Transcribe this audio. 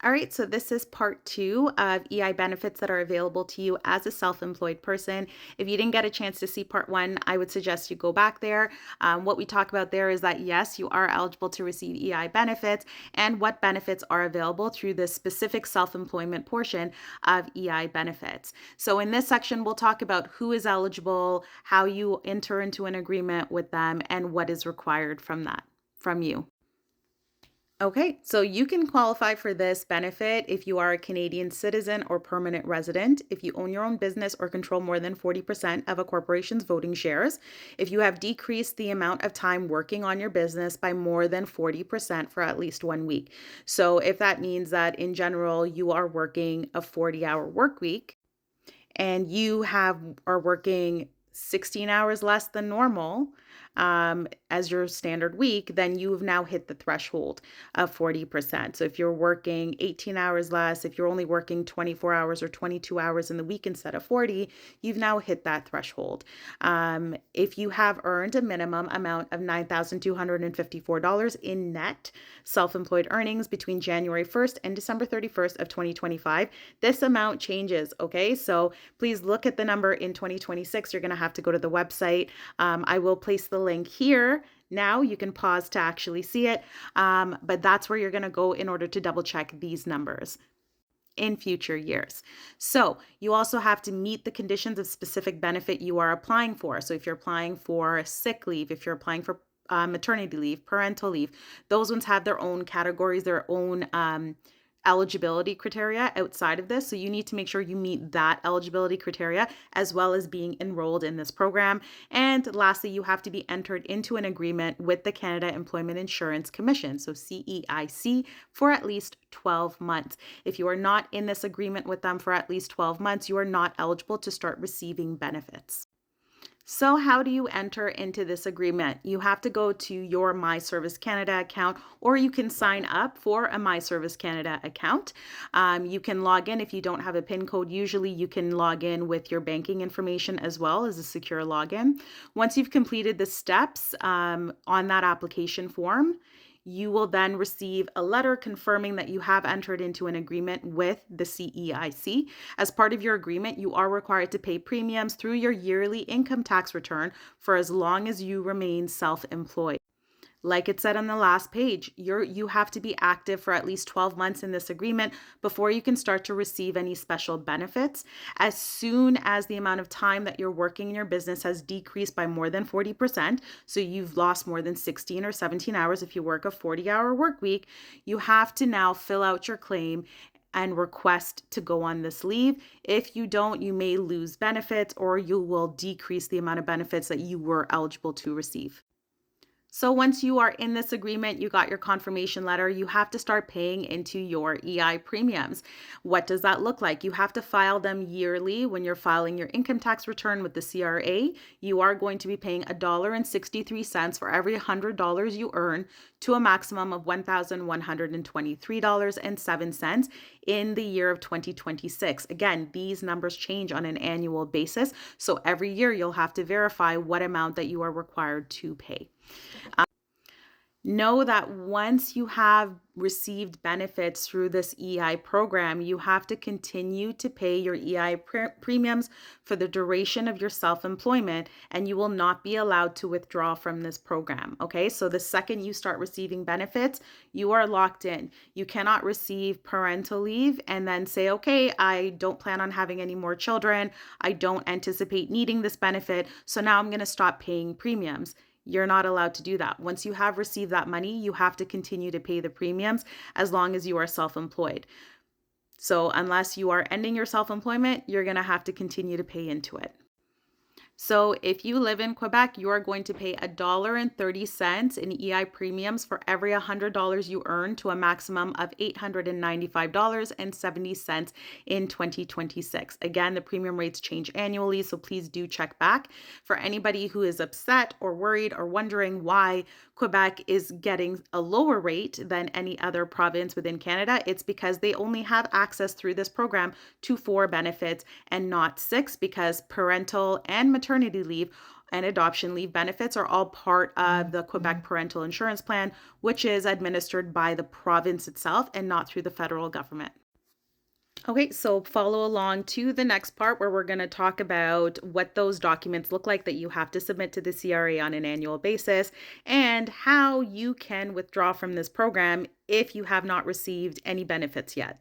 All right, so this is part two of EI benefits that are available to you as a self-employed person. If you didn't get a chance to see part one, I would suggest you go back there. What we talk about there is that yes, you are eligible to receive EI benefits and what benefits are available through the specific self-employment portion of EI benefits. So in this section, we'll talk about who is eligible, how you enter into an agreement with them, and what is required from you. Okay, so you can qualify for this benefit if you are a Canadian citizen or permanent resident, if you own your own business or control more than 40% of a corporation's voting shares, if you have decreased the amount of time working on your business by more than 40% for at least 1 week. So if that means that in general you are working a 40-hour work week and are working 16 hours less than normal as your standard week, then you've now hit the threshold of 40%. So if you're working 18 hours less, if you're only working 24 hours or 22 hours in the week instead of 40, you've now hit that threshold. If you have earned a minimum amount of $9,254 in net self-employed earnings between January 1st and December 31st of 2025, this amount changes, okay? So please look at the number in 2026. You're going to have to go to the website. I will place the link here. Now you can pause to actually see it, but that's where you're going to go in order to double check these numbers in future years. So you also have to meet the conditions of specific benefit you are applying for. So if you're applying for sick leave, if you're applying for maternity leave, parental leave, those ones have their own categories, their own eligibility criteria outside of this. So you need to make sure you meet that eligibility criteria as well as being enrolled in this program. And lastly, you have to be entered into an agreement with the Canada Employment Insurance Commission, so CEIC, for at least 12 months. If you are not in this agreement with them for at least 12 months, you are not eligible to start receiving benefits. So how do you enter into this agreement? You have to go to your My Service Canada account, or you can sign up for a My Service Canada account. You can log in if you don't have a PIN code. Usually you can log in with your banking information as well as a secure login. Once you've completed the steps on that application form, you will then receive a letter confirming that you have entered into an agreement with the CEIC. As part of your agreement, you are required to pay premiums through your yearly income tax return for as long as you remain self-employed. Like it said on the last page, you have to be active for at least 12 months in this agreement before you can start to receive any special benefits. As soon as the amount of time that you're working in your business has decreased by more than 40%, so you've lost more than 16 or 17 hours if you work a 40-hour work week, you have to now fill out your claim and request to go on this leave. If you don't, you may lose benefits or you will decrease the amount of benefits that you were eligible to receive. So once you are in this agreement, you got your confirmation letter, you have to start paying into your EI premiums. What does that look like? You have to file them yearly when you're filing your income tax return with the CRA. You are going to be paying $1.63 for every $100 you earn to a maximum of $1,123.07 in the year of 2026. Again, these numbers change on an annual basis. So every year you'll have to verify what amount that you are required to pay. Know that once you have received benefits through this EI program, you have to continue to pay your EI premiums for the duration of your self-employment, and you will not be allowed to withdraw from this program. Okay, so the second you start receiving benefits, you are locked in. You cannot receive parental leave and then say, okay, I don't plan on having any more children. I don't anticipate needing this benefit, so now I'm going to stop paying premiums. You're not allowed to do that. Once you have received that money, you have to continue to pay the premiums as long as you are self-employed. So unless you are ending your self-employment, you're going to have to continue to pay into it. So if you live in Quebec, you are going to pay $1.30 in EI premiums for every $100 you earn to a maximum of $895.70 in 2026. Again, the premium rates change annually, so please do check back. For anybody who is upset or worried or wondering why Quebec is getting a lower rate than any other province within Canada, it's because they only have access through this program to 4 benefits and not 6, because parental and maternity maternity leave and adoption leave benefits are all part of the Mhm. Quebec Parental Insurance Plan, which is administered by the province itself and not through the federal government. Okay, so follow along to the next part where we're going to talk about what those documents look like that you have to submit to the CRA on an annual basis and how you can withdraw from this program if you have not received any benefits yet.